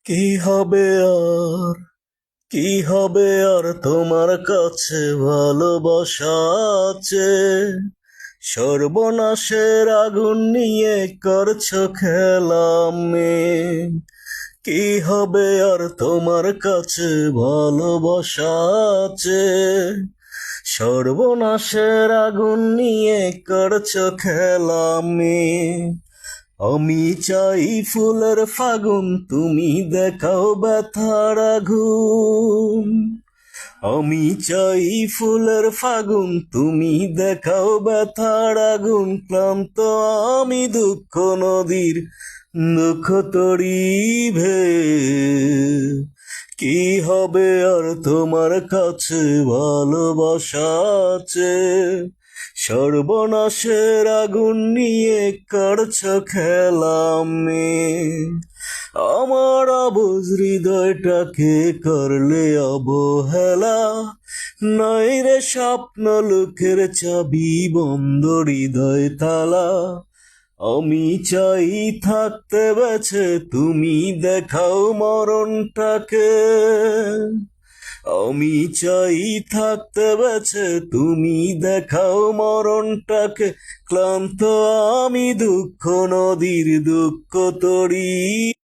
কি হবে আর কি হবে আর তোমার কাছে ভালোবাসা আছে? সর্বনাশের আগুন নিয়ে করছো খেলা মেয়ে। কি হবে আর তোমার কাছে ভালোবাসা আছে? সর্বনাশের আগুন নিয়ে করছো খেলা মেয়ে। আমি চাই ফুলের ফাগুন, তুমি দেখাও ব্যথার আগুন। আমি চাই ফুলের ফাগুন, তুমি দেখাও ব্যথার আগুন। ক্লান্ত আমি দুঃখ নদীর দুঃখ তরিবে। কি হবে আর তোমার কাছে ভালোবাসা আছে? সর্বনাশের আগুন নিয়ে করছ খেলা মেয়ে। আমার অবুঝ হৃদয়টাকে করলে অবহেলা। নাই রে স্বপ্ন লোকের চাবি বন্ধ হৃদয় তালা। আমি চাই থাকতে বেঁচে, তুমি দেখাও মরণটাকে। আমি চাই থাকতে বেঁচে, তুমি দেখাও মরণটাকে। ক্লান্ত আমি দুঃখ নদীর দুঃখ তরি।